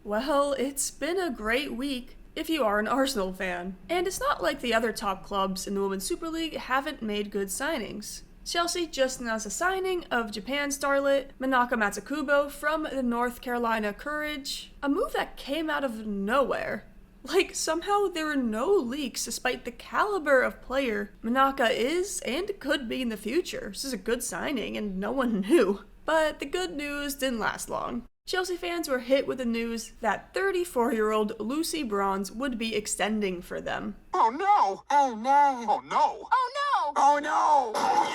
Well, it's been a great week if you are an Arsenal fan. And it's not like the other top clubs in the Women's Super League haven't made good signings. Chelsea just announced a signing of Japan starlet Minaka Matsukubo from the North Carolina Courage, a move that came out of nowhere. Like, somehow there were no leaks despite the caliber of player Minaka is and could be in the future. This is a good signing and no one knew. But the good news didn't last long. Chelsea fans were hit with the news that 34-year-old Lucy Bronze would be extending for them. Oh no! Oh no! Oh no! Oh no! Oh no! Oh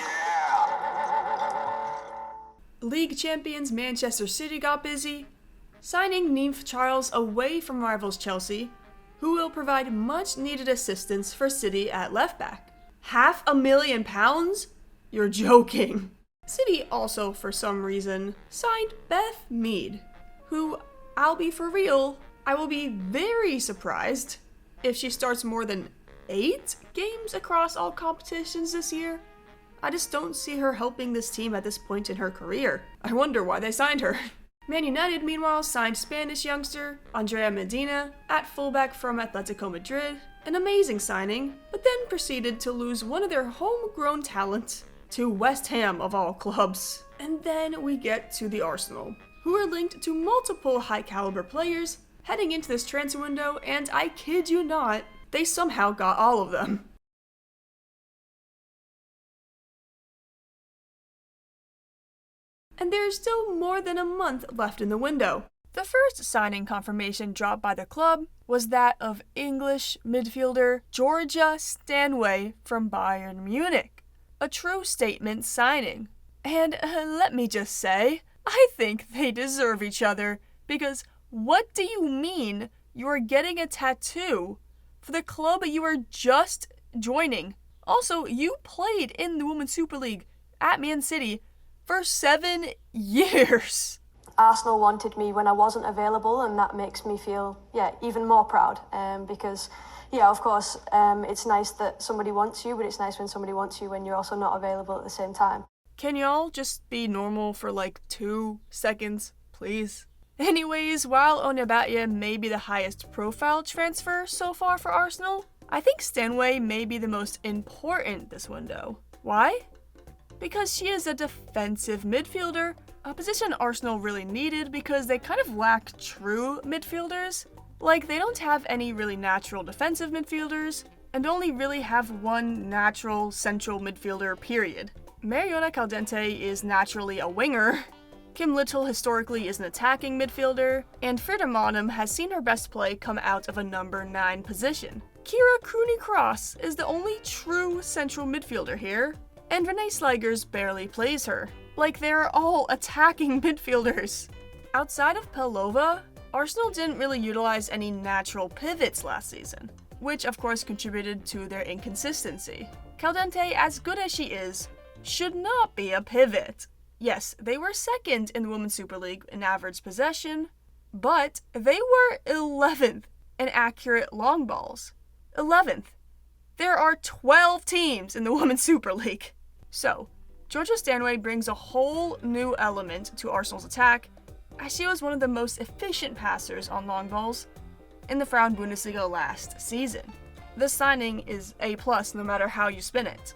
yeah! League champions Manchester City got busy, signing Nymph Charles away from rivals Chelsea, who will provide much needed assistance for City at left back. £500,000? You're joking. City also, for some reason, signed Beth Mead, who, I'll be for real, I will be very surprised if she starts more than 8 games across all competitions this year. I just don't see her helping this team at this point in her career. I wonder why they signed her. Man United, meanwhile, signed Spanish youngster Andrea Medina at fullback from Atletico Madrid, an amazing signing, but then proceeded to lose one of their homegrown talents to West Ham of all clubs. And then we get to the Arsenal, who are linked to multiple high-caliber players heading into this transfer window, and I kid you not, they somehow got all of them. And there's still more than a month left in the window. The first signing confirmation dropped by the club was that of English midfielder Georgia Stanway from Bayern Munich. A true statement signing. And let me just say, I think they deserve each other, because what do you mean you're getting a tattoo for the club you are just joining? Also, you played in the Women's Super League at Man City for 7 years. Arsenal wanted me when I wasn't available, and that makes me feel, even more proud, because of course, it's nice that somebody wants you, but it's nice when somebody wants you when you're also not available at the same time. Can y'all just be normal for like 2 seconds, please? Anyways, while Ona Batlle may be the highest profile transfer so far for Arsenal, I think Stanway may be the most important this window. Why? Because she is a defensive midfielder, a position Arsenal really needed because they kind of lack true midfielders. Like, they don't have any really natural defensive midfielders, and only really have one natural central midfielder, period. Mariona Caldente is naturally a winger, Kim Little historically is an attacking midfielder, and Frida Monum has seen her best play come out of a number 9 position. Kira Cooney-Cross is the only true central midfielder here, and Reneé Slegers barely plays her. Like, they're all attacking midfielders. Outside of Pelova, Arsenal didn't really utilize any natural pivots last season, which of course contributed to their inconsistency. Caldente, as good as she is, should not be a pivot. Yes, they were second in the Women's Super League in average possession, but they were 11th in accurate long balls. 11th. There are 12 teams in the Women's Super League. So, Georgia Stanway brings a whole new element to Arsenal's attack, as she was one of the most efficient passers on long balls in the Frauen Bundesliga last season. This signing is A+ no matter how you spin it.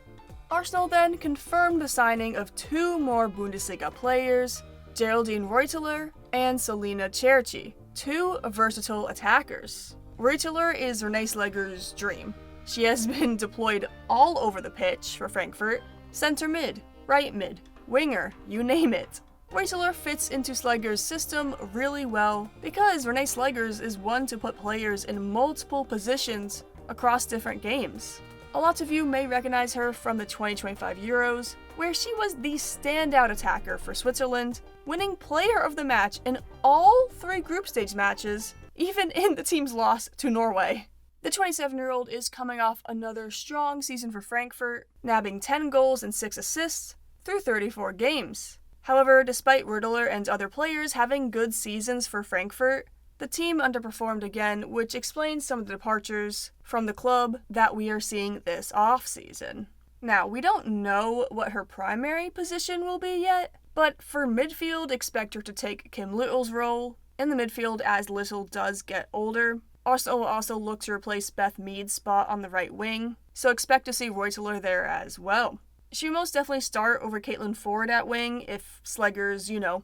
Arsenal then confirmed the signing of 2 more Bundesliga players, Géraldine Reuteler and Selina Cerci, 2 versatile attackers. Reuteler is Reneé Slegers' dream. She has been deployed all over the pitch for Frankfurt, center mid, right mid, winger, you name it. Reuteler fits into Slegers' system really well because Reneé Slegers is one to put players in multiple positions across different games. A lot of you may recognize her from the 2025 Euros, where she was the standout attacker for Switzerland, winning player of the match in all 3 group stage matches, even in the team's loss to Norway. The 27-year-old is coming off another strong season for Frankfurt, nabbing 10 goals and 6 assists through 34 games. However, despite Reuteler and other players having good seasons for Frankfurt, the team underperformed again, which explains some of the departures from the club that we are seeing this offseason. Now, we don't know what her primary position will be yet, but for midfield, expect her to take Kim Little's role, in the midfield as Little does get older. Arsenal will also look to replace Beth Mead's spot on the right wing, so expect to see Reuteler there as well. She will most definitely start over Caitlin Ford at wing if Slegers,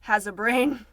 has a brain.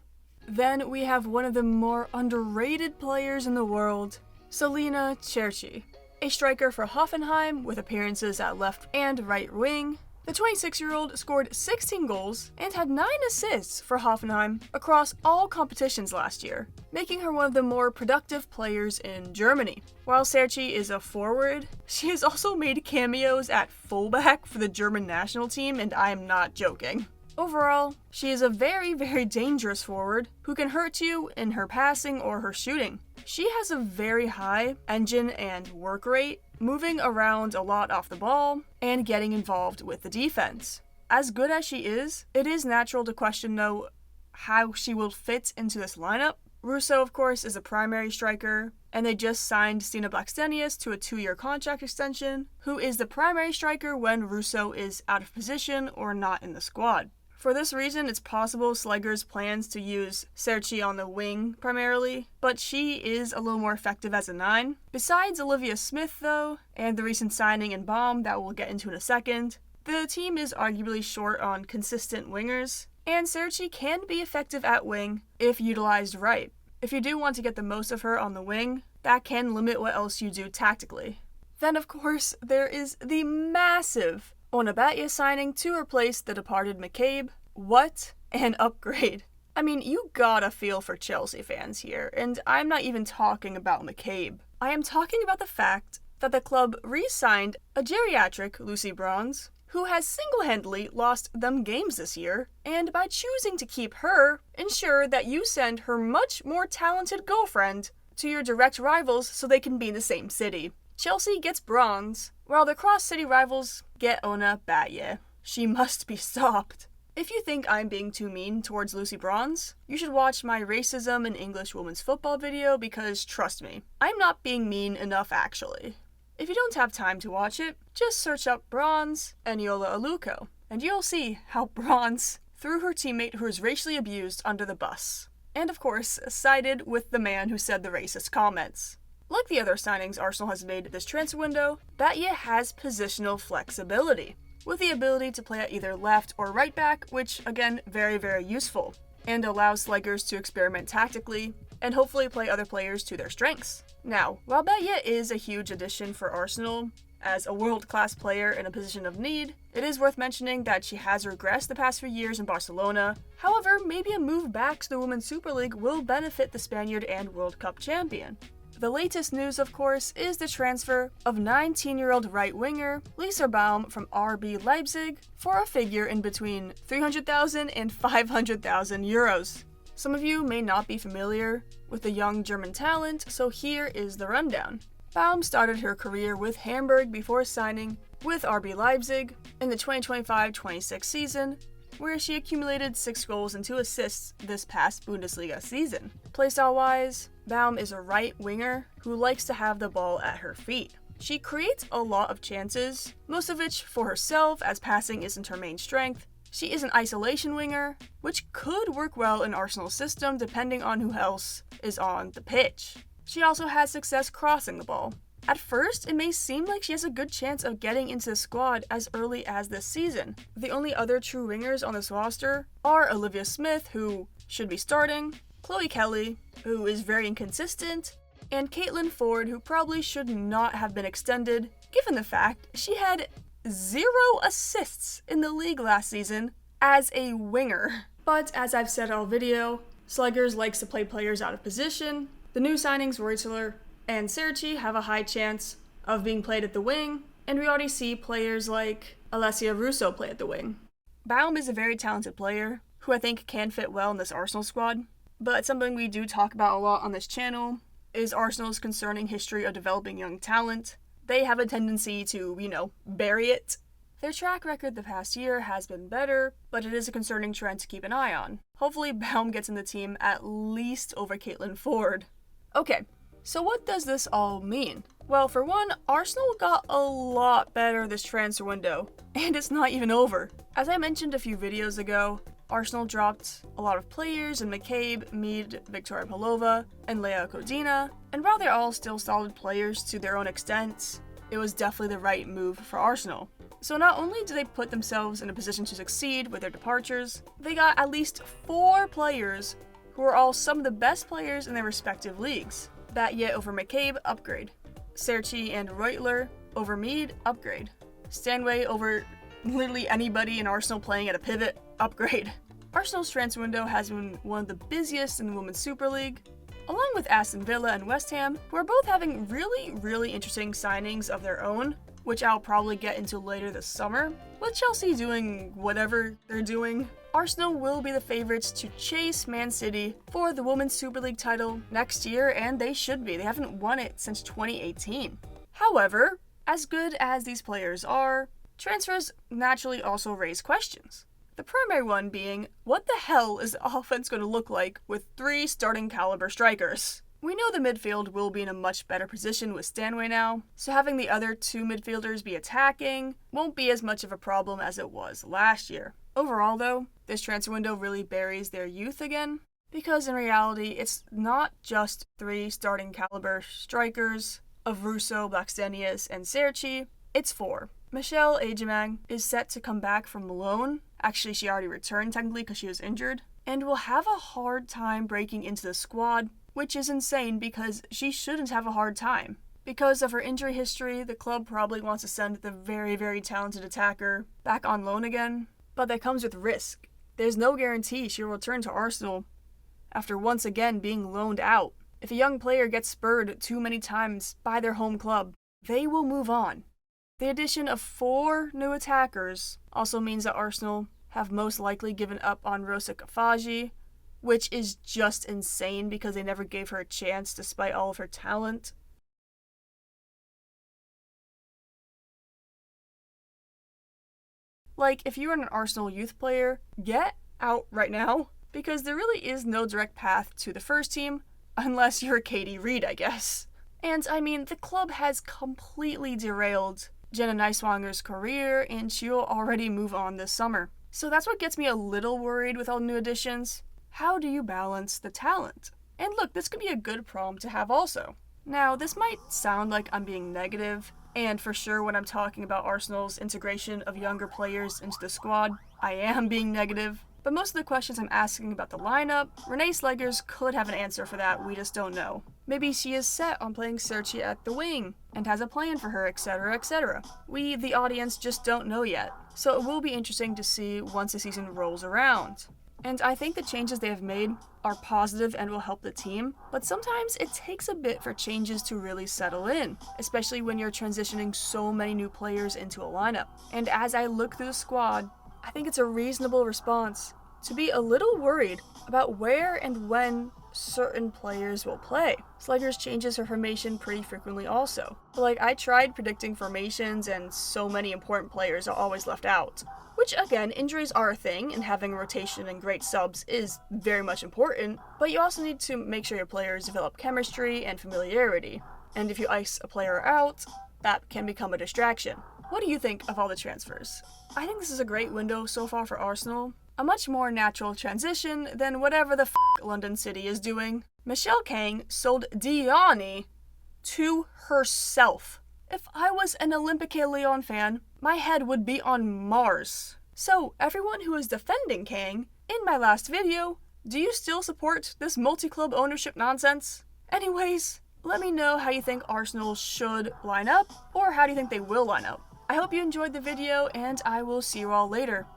Then we have one of the more underrated players in the world, Selina Cerci, a striker for Hoffenheim with appearances at left and right wing. The 26-year-old scored 16 goals and had 9 assists for Hoffenheim across all competitions last year, making her one of the more productive players in Germany. While Cerci is a forward, she has also made cameos at fullback for the German national team, and I am not joking. Overall, she is a very, very dangerous forward who can hurt you in her passing or her shooting. She has a very high engine and work rate, moving around a lot off the ball, and getting involved with the defense. As good as she is, it is natural to question, though, how she will fit into this lineup. Russo, of course, is a primary striker, and they just signed Stina Blackstenius to a 2-year contract extension, who is the primary striker when Russo is out of position or not in the squad. For this reason, it's possible Slegers plans to use Cerci on the wing primarily, but she is a little more effective as a 9. Besides Olivia Smith, though, and the recent signing in Baum that we'll get into in a second, the team is arguably short on consistent wingers, and Cerci can be effective at wing if utilized right. If you do want to get the most of her on the wing, that can limit what else you do tactically. Then, of course, there is the massive Ona Batlle signing to replace the departed McCabe. What an upgrade. I mean, you gotta feel for Chelsea fans here, and I'm not even talking about McCabe. I am talking about the fact that the club re-signed a geriatric Lucy Bronze, who has single-handedly lost them games this year, and by choosing to keep her, ensure that you send her much more talented girlfriend to your direct rivals so they can be in the same city. Chelsea gets Bronze, while the cross-city rivals get Ona Batlle. She must be stopped. If you think I'm being too mean towards Lucy Bronze, you should watch my racism in English women's football video because, trust me, I'm not being mean enough actually. If you don't have time to watch it, just search up Bronze and Yola Aluko, and you'll see how Bronze threw her teammate who was racially abused under the bus. And of course, sided with the man who said the racist comments. Like the other signings Arsenal has made this transfer window, Batlle has positional flexibility, with the ability to play at either left or right back, which, again, very, very useful, and allows Slegers to experiment tactically, and hopefully play other players to their strengths. Now, while Batlle is a huge addition for Arsenal, as a world-class player in a position of need, it is worth mentioning that she has regressed the past few years in Barcelona. However, maybe a move back to the Women's Super League will benefit the Spaniard and World Cup champion. The latest news, of course, is the transfer of 19-year-old right winger Lisa Baum from RB Leipzig for a figure in between 300,000 and 500,000 euros. Some of you may not be familiar with the young German talent, so here is the rundown. Baum started her career with Hamburg before signing with RB Leipzig in the 2025-26 season, where she accumulated 6 goals and 2 assists this past Bundesliga season. Playstyle-wise, Baum is a right winger who likes to have the ball at her feet. She creates a lot of chances, most of which for herself as passing isn't her main strength. She is an isolation winger, which could work well in Arsenal's system depending on who else is on the pitch. She also has success crossing the ball. At first, it may seem like she has a good chance of getting into the squad as early as this season. The only other true wingers on this roster are Olivia Smith, who should be starting, Chloe Kelly, who is very inconsistent, and Caitlin Ford, who probably should not have been extended, given the fact she had 0 assists in the league last season as a winger. But as I've said all video, Slegers likes to play players out of position. The new signings, Reuteler and Cerci, have a high chance of being played at the wing, and we already see players like Alessia Russo play at the wing. Baum is a very talented player, who I think can fit well in this Arsenal squad, but something we do talk about a lot on this channel is Arsenal's concerning history of developing young talent. They have a tendency to, bury it. Their track record the past year has been better, but it is a concerning trend to keep an eye on. Hopefully Baum gets in the team at least over Caitlin Ford. Okay, so what does this all mean? Well, for one, Arsenal got a lot better this transfer window, and it's not even over. As I mentioned a few videos ago, Arsenal dropped a lot of players in McCabe, Mead, Victoria Pelova, and Lea Kodina, and while they're all still solid players to their own extent, it was definitely the right move for Arsenal. So not only did they put themselves in a position to succeed with their departures, they got at least 4 players who are all some of the best players in their respective leagues. Batlle over McCabe, upgrade. Cerci and Reuteler over Mead, upgrade. Stanway over literally anybody in Arsenal playing at a pivot, upgrade. Arsenal's transfer window has been one of the busiest in the Women's Super League, along with Aston Villa and West Ham, who are both having really interesting signings of their own, which I'll probably get into later this summer. With Chelsea doing whatever they're doing, Arsenal will be the favorites to chase Man City for the Women's Super League title next year, and they should be. They haven't won it since 2018. However, as good as these players are, transfers naturally also raise questions. The primary one being, what the hell is the offense going to look like with 3 starting caliber strikers? We know the midfield will be in a much better position with Stanway now, so having the other 2 midfielders be attacking won't be as much of a problem as it was last year. Overall though, this transfer window really buries their youth again, because in reality it's not just 3 starting caliber strikers of Russo, Blackstenius, and Cerci, it's 4. Michelle Ajimang is set to come back from loan. Actually, she already returned technically because she was injured, and will have a hard time breaking into the squad, which is insane because she shouldn't have a hard time. Because of her injury history, the club probably wants to send the very talented attacker back on loan again, but that comes with risk. There's no guarantee she will return to Arsenal after once again being loaned out. If a young player gets spurred too many times by their home club, they will move on. The addition of 4 new attackers also means that Arsenal have most likely given up on Rosa Kafaji, which is just insane because they never gave her a chance despite all of her talent. Like, if you're an Arsenal youth player, get out right now, because there really is no direct path to the first team, unless you're Katie Reed, I guess. And I mean, the club has completely derailed Jenna Neiswanger's career, and she'll already move on this summer. So that's what gets me a little worried with all the new additions. How do you balance the talent? And look, this could be a good problem to have also. Now, this might sound like I'm being negative, and for sure when I'm talking about Arsenal's integration of younger players into the squad, I am being negative. But most of the questions I'm asking about the lineup, Reneé Slegers could have an answer for that, we just don't know. Maybe she is set on playing Cerci at the wing, and has a plan for her, etc, etc. We, the audience, just don't know yet. So it will be interesting to see once the season rolls around. And I think the changes they have made are positive and will help the team, but sometimes it takes a bit for changes to really settle in, especially when you're transitioning so many new players into a lineup. And as I look through the squad, I think it's a reasonable response to be a little worried about where and when certain players will play. Slegers changes her formation pretty frequently also. But like, I tried predicting formations and so many important players are always left out. Which again, injuries are a thing, and having rotation and great subs is very much important, but you also need to make sure your players develop chemistry and familiarity. And if you ice a player out, that can become a distraction. What do you think of all the transfers? I think this is a great window so far for Arsenal. A much more natural transition than whatever the London City is doing. Michelle Kang sold Diani to herself. If I was an Olympique Lyon fan, my head would be on Mars. So, everyone who is defending Kang, in my last video, do you still support this multi-club ownership nonsense? Anyways, let me know how you think Arsenal should line up, or how do you think they will line up. I hope you enjoyed the video, and I will see you all later.